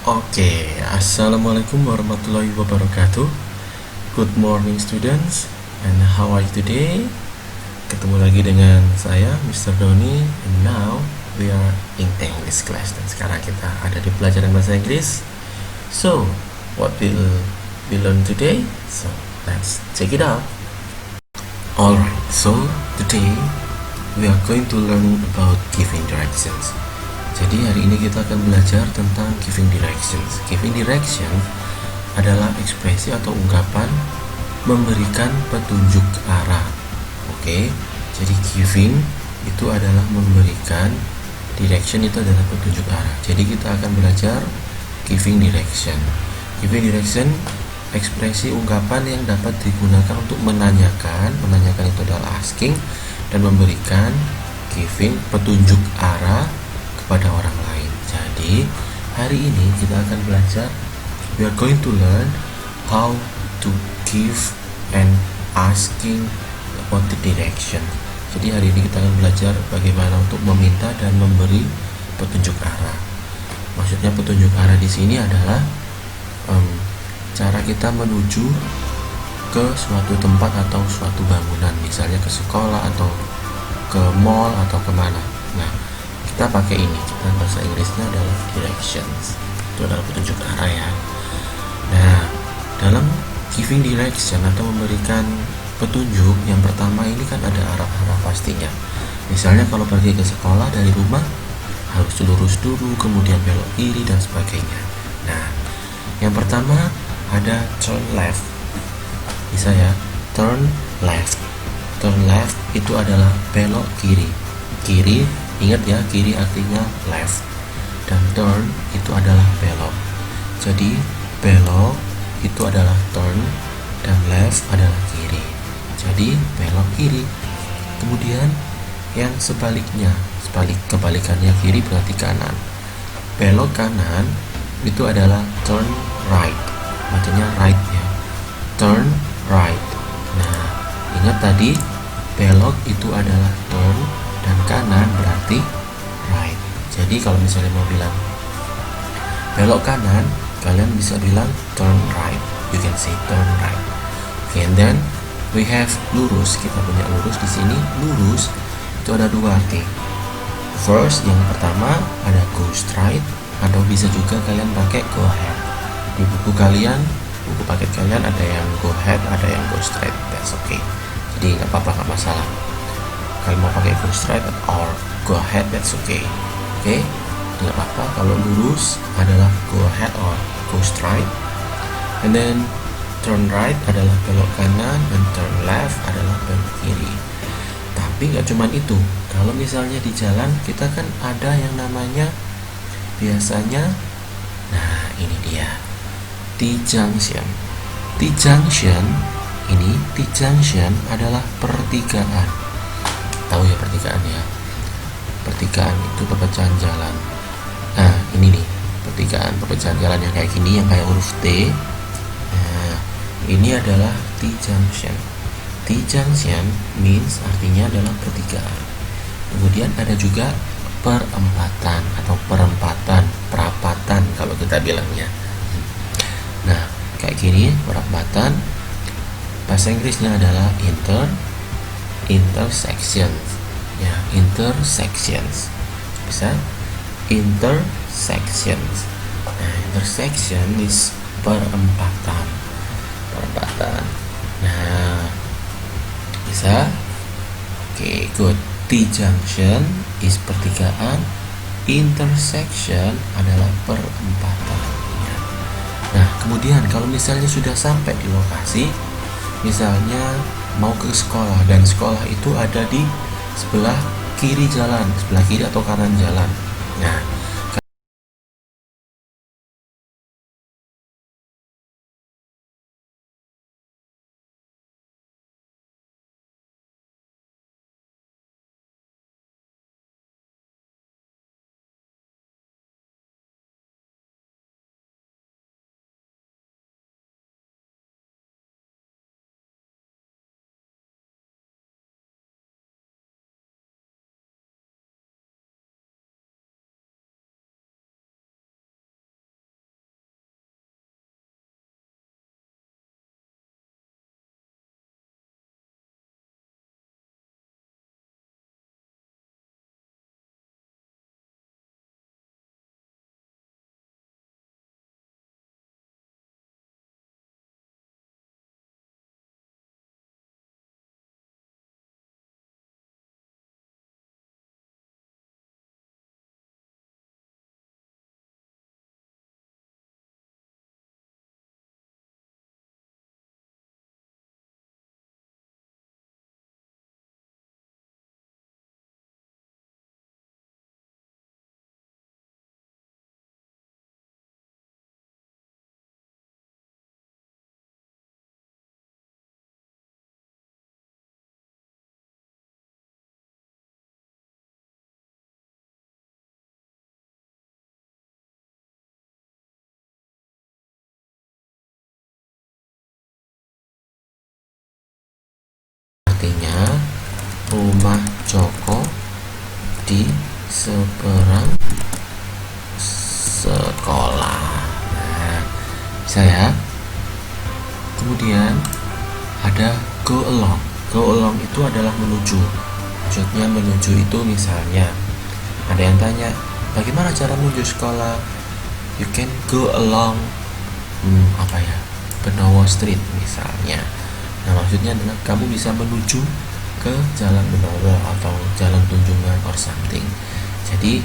Oke, Assalamualaikum warahmatullahi wabarakatuh. Good morning students, and how are you today? Ketemu lagi dengan saya, Mr. Doni, and now we are in English class. Dan sekarang kita ada di pelajaran bahasa Inggris. So, what will we learn today? So, let's check it out. Alright, so today we are going to learn about giving directions. Jadi hari ini kita akan belajar tentang giving directions. Giving direction adalah ekspresi atau ungkapan memberikan petunjuk arah. Oke, jadi giving itu adalah memberikan, direction itu adalah petunjuk arah. Jadi kita akan belajar giving direction. Giving direction ekspresi ungkapan yang dapat digunakan untuk menanyakan itu adalah asking, dan memberikan, giving, petunjuk arah pada orang lain. Jadi hari ini kita akan belajar, we are going to learn how to give and asking about the direction. Jadi hari ini kita akan belajar bagaimana untuk meminta dan memberi petunjuk arah. Maksudnya petunjuk arah di sini adalah cara kita menuju ke suatu tempat atau suatu bangunan, misalnya ke sekolah atau ke mall atau kemana. Nah, kita pakai ini, dan bahasa Inggrisnya adalah directions. Itu adalah petunjuk arah ya. Nah, dalam giving direction atau memberikan petunjuk, yang pertama ini kan ada arah-arah pastinya. Misalnya kalau pergi ke sekolah dari rumah harus lurus dulu, kemudian belok kiri dan sebagainya. Nah, yang pertama ada turn left. Bisa ya, turn left. Turn left itu adalah belok kiri. Kiri, ingat ya, kiri artinya left, dan turn itu adalah belok. Jadi belok itu adalah turn dan left adalah kiri. Jadi belok kiri. Kemudian yang sebaliknya, kebalikannya kiri berarti kanan. Belok kanan itu adalah turn right. Bacanya right ya. Turn right. Nah, ingat tadi belok itu adalah turn dan kanan berarti right. Jadi kalau misalnya mau bilang belok kanan, kalian bisa bilang turn right. You can say turn right. Okay, and then we have lurus. Kita punya lurus di sini. Lurus itu ada dua arti. First, yang pertama ada go straight, atau bisa juga kalian pakai go ahead. Di buku kalian, buku paket kalian ada yang go ahead, ada yang go straight. That's okay. Jadi nggak apa-apa, nggak masalah. Kalian mau pakai go straight or go ahead, that's okay. Oke, nggak apa-apa. Kalau lurus adalah go ahead or go straight, and then turn right adalah belok kanan, dan turn left adalah belok kiri. Tapi nggak cuma itu. Kalau misalnya di jalan kita kan ada yang namanya biasanya, nah ini dia, T-junction. T-junction ini, T-junction adalah pertigaan. Tahu ya pertigaan ya? Pertigaan itu perpecahan jalan. Nah, ini nih, perpecahan jalan yang kayak gini, yang kayak huruf T. Nah, ini adalah T-junction. T-junction means artinya adalah pertigaan. Kemudian ada juga perempatan atau perapatan kalau kita bilangnya. Nah, kayak gini perapatan. Bahasa Inggrisnya adalah intersections. Ya, intersections. Bisa intersections. Nah, intersection is perempatan. Nah, bisa. Oke, good. T-junction is pertigaan. Intersection adalah perempatan. Nah, kemudian kalau misalnya sudah sampai di lokasi, misalnya mau ke sekolah, dan sekolah itu ada di sebelah kiri jalan, sebelah kiri atau kanan jalan. Nah, seberang sekolah. Nah, bisa ya. Kemudian ada go along. Go along itu adalah menuju. Maksudnya menuju itu misalnya ada yang tanya, bagaimana cara menuju sekolah? You can go along Benowo Street misalnya. Nah, maksudnya adalah kamu bisa menuju ke Jalan Benowo atau Jalan Tunjungan or something. Jadi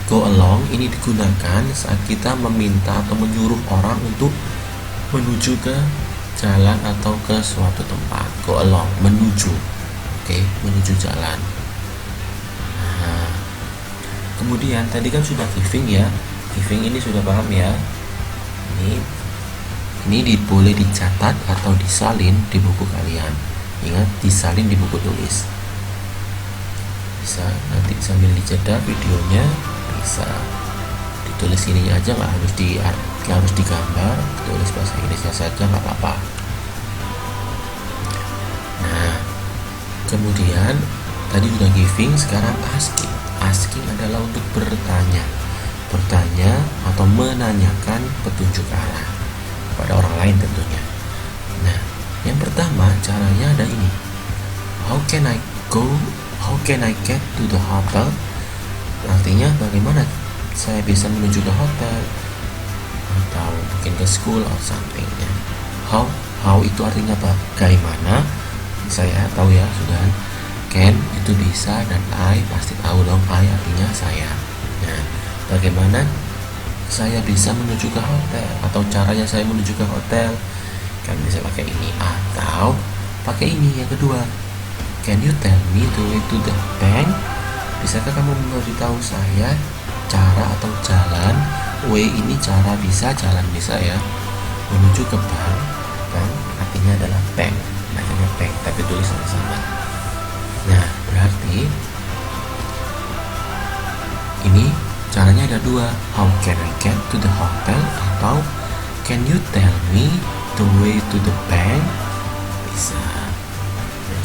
go along ini digunakan saat kita meminta atau menyuruh orang untuk menuju ke jalan atau ke suatu tempat. Go along, menuju. Oke, menuju jalan. Nah, kemudian tadi kan sudah giving ya. Giving ini sudah paham ya. Ini boleh dicatat atau disalin di buku kalian. Ingat, disalin di buku tulis. Bisa nanti sambil dijeda videonya, bisa ditulis ini aja, nggak harus digambar, tulis bahasa Inggrisnya saja nggak apa-apa. Nah, kemudian tadi udah giving, sekarang asking. Asking adalah untuk bertanya atau menanyakan petunjuk arah pada orang lain tentunya. Nah, yang pertama caranya ada ini. How can I get to the hotel? Artinya bagaimana saya bisa menuju ke hotel atau mungkin ke school or something ya. How itu artinya bagaimana? Saya tahu ya sudah. Can itu bisa dan I pasti tahu dong. I artinya saya. Nah, bagaimana saya bisa menuju ke hotel atau caranya saya menuju ke hotel? Kan bisa pakai ini atau pakai ini yang kedua. Can you tell me the way to the bank? Bisakah kamu memberitahu saya cara atau jalan? Way ini cara, bisa jalan bisa ya. Menuju ke bank. Bank artinya adalah bank. Namanya bank tapi tulisannya sama. Nah, berarti ini caranya ada dua. How can I get to the hotel? Atau can you tell me the way to the bank? Bisa,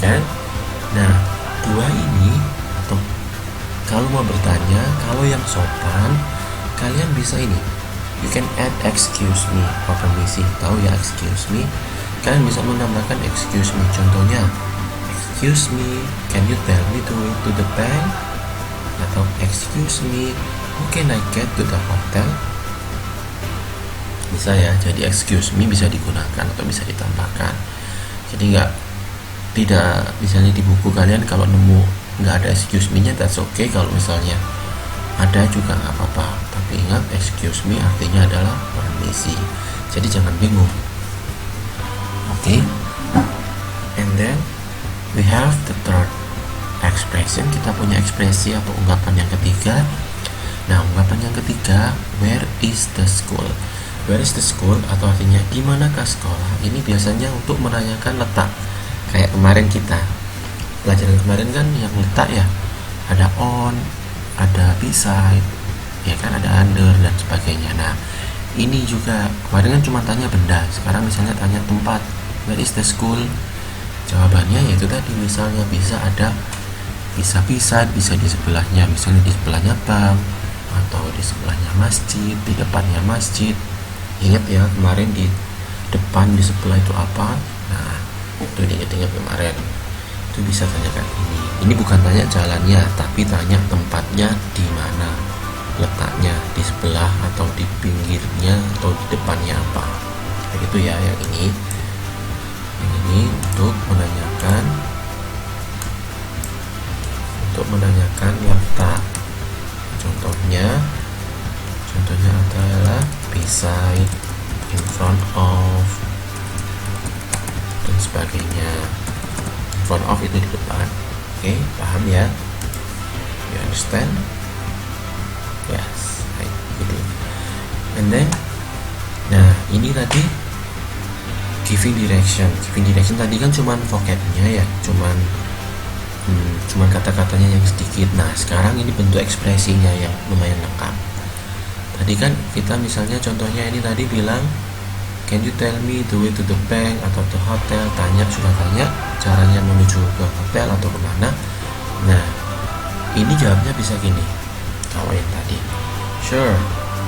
kan? Nah, dua ini atau kalau mau bertanya, kalau yang sopan, kalian bisa ini. You can add excuse me or permisi. Tahu ya excuse me? Kalian bisa menambahkan excuse me. Contohnya, excuse me, can you tell me the way to the bank? Atau excuse me, how can I get to the hotel? Bisa ya, jadi excuse me bisa digunakan atau bisa ditambahkan. Jadi tidak misalnya di buku kalian kalau nemu nggak ada excuse me nya, that's okay. Kalau misalnya ada juga nggak apa-apa, tapi ingat excuse me artinya adalah permisi, jadi jangan bingung. Okay, and then we have the third expression. Kita punya ekspresi atau ungkapan yang ketiga. Nah, ungkapan yang ketiga, where is the school? Where is the school atau artinya di manakah sekolah? Ini biasanya untuk menanyakan letak. Kayak kemarin kita pelajaran kemarin kan yang letak ya, ada on, ada beside, ya kan, ada under dan sebagainya. Nah, ini juga kemarin kan cuma tanya benda, sekarang misalnya tanya tempat. Where is the school? Jawabannya yaitu tadi, misalnya bisa beside, bisa di sebelahnya, misalnya di sebelahnya bank atau di sebelahnya masjid, di depannya masjid. Ingat ya kemarin di depan, di sebelah itu apa? Nah, itu diingat kemarin. Itu bisa tanyakan ini. Ini bukan tanya jalannya, tapi tanya tempatnya di mana, letaknya di sebelah atau di pinggirnya atau di depannya apa. Kayak gitu ya yang ini. Yang ini untuk menanyakan letak. Contohnya adalah beside, in front of, dan sebagainya. In front of itu di depan. Oke, paham ya? You understand? Yes, right, gitu. And then, nah ini tadi giving direction. Giving direction tadi kan cuman vocabnya ya, cuman kata-katanya yang sedikit. Nah, sekarang ini bentuk ekspresinya yang lumayan lengkap. Tadi kan kita misalnya contohnya ini tadi bilang, can you tell me the way to the bank atau to hotel? Sudah tanya caranya menuju ke hotel atau kemana. Nah, ini jawabnya bisa gini, kalau yang tadi. Sure,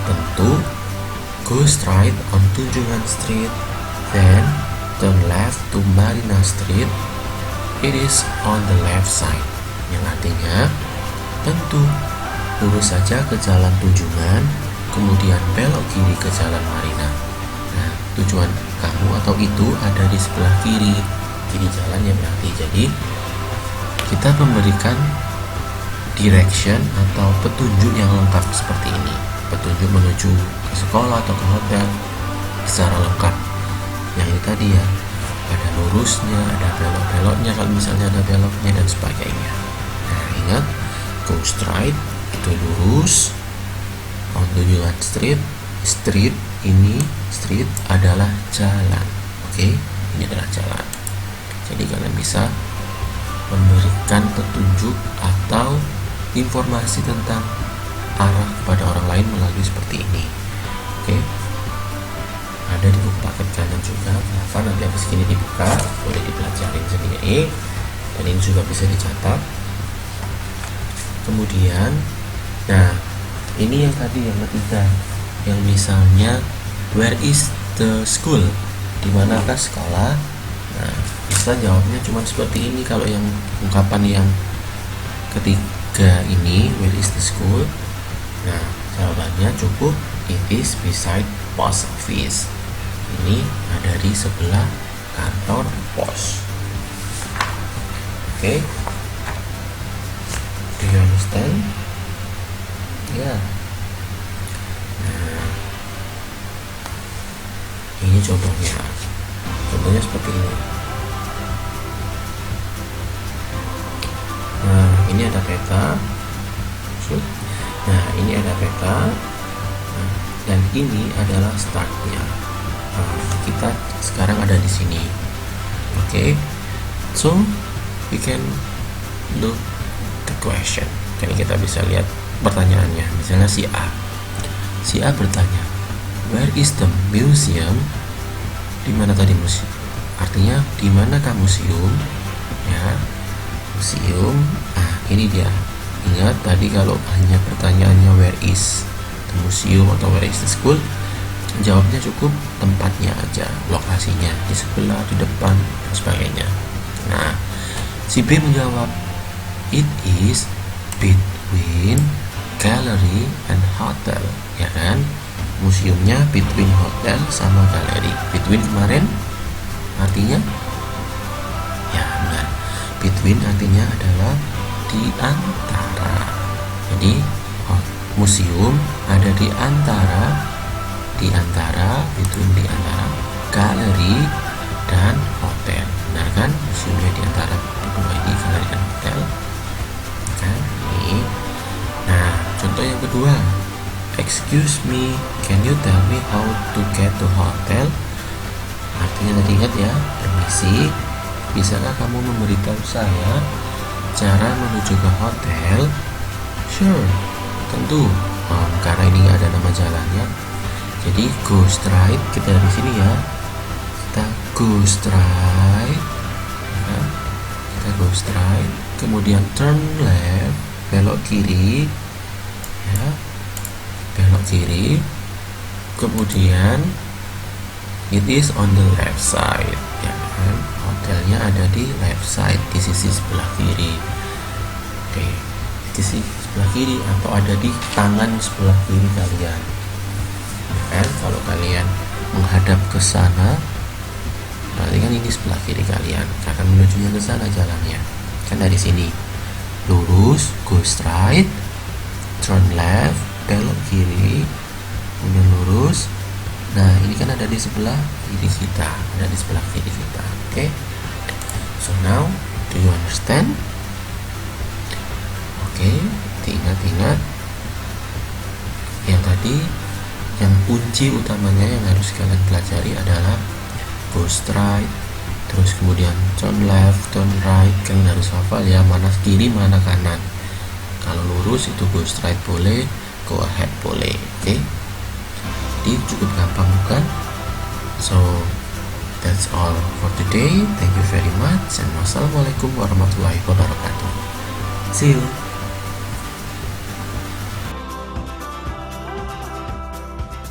tentu. Go straight on Tunjungan Street, then turn left to Marina Street. It is on the left side. Yang artinya, tentu lurus saja ke jalan Tunjungan, kemudian belok kiri ke jalan Marina. Nah, tujuan kamu atau itu ada di sebelah kiri jalannya berarti. Jadi kita memberikan direction atau petunjuk yang lengkap seperti ini, petunjuk menuju ke sekolah atau ke hotel secara lengkap. Yang ini tadi ya, ada lurusnya, ada belok-beloknya kalau misalnya ada beloknya dan sebagainya. Nah, ingat, go straight itu lurus, on Tunjungan Street, street adalah jalan. Oke, ini adalah jalan. Jadi kalian bisa memberikan petunjuk atau informasi tentang arah kepada orang lain melalui seperti ini. Oke, ada di buku paket kalian juga. Kenapa nanti habis ini dibuka, boleh dipelajarin sendiri, dan ini juga bisa dicatat. Kemudian, nah ini yang tadi yang ketiga, yang misalnya where is the school, di manakah sekolah. Nah, bisa jawabnya cuma seperti ini. Kalau yang ungkapan yang ketiga ini, where is the school, nah jawabannya cukup it is beside post office. Ini ada di sebelah kantor pos. Oke, do you understand? Ya. Nah, ini contohnya seperti ini. Nah, ini ada peta. Nah, ini ada peta. Nah, dan ini adalah startnya. Kita sekarang ada di sini. Oke. So, we can look the question. Jadi kita bisa lihat pertanyaannya. Misalnya si A bertanya, where is the museum? Di mana tadi museum? Artinya di manakah museum? Ya, museum. Nah, ini dia. Ingat tadi kalau hanya pertanyaannya where is the museum atau where is the school, jawabnya cukup tempatnya aja, lokasinya di sebelah, di depan, dan sebagainya. Nah, si B menjawab, it is between gallery and hotel. Ya kan? Museumnya between hotel sama galeri. Between kemarin artinya ya benar. Between artinya adalah di antara. Jadi museum ada di antara between di antara galeri dan hotel. Benar kan? Museumnya di antara kedua ini, galeri dan hotel. Kan? Ini. Nah, contoh yang kedua. Excuse me, can you tell me how to get to hotel? Artinya tadi ingat ya, permisi, bisakah kamu memberitahu saya cara menuju ke hotel? Sure, tentu. Karena ini ada nama jalannya, jadi go straight. Kita dari sini ya, kita go straight, ya. Kita go straight, kemudian turn left, belok kiri, ya. Belok kiri, kemudian it is on the left side, ya kan? Hotelnya ada di left side, di sisi sebelah kiri. Oke, di sisi sebelah kiri atau ada di tangan sebelah kiri kalian, ya kan? Kalau kalian menghadap ke sana, berarti kan ini sebelah kiri kalian, akan menujunya ke sana jalannya. Kan dari sini, lurus, go straight, turn left, belok kiri, kemudian lurus. Nah, ini kan ada di sebelah kiri kita, ada di sebelah kiri kita. Oke. So now, do you understand? Oke, ingat-ingat yang tadi, yang kunci utamanya yang harus kalian pelajari adalah go straight, terus kemudian turn left, turn right. Kalian harus hafal ya, mana kiri, mana kanan. Kalau lurus itu go straight boleh, go ahead boleh. Oke. Jadi cukup gampang bukan? So that's all for today. Thank you very much and wassalamualaikum warahmatullahi wabarakatuh. See you.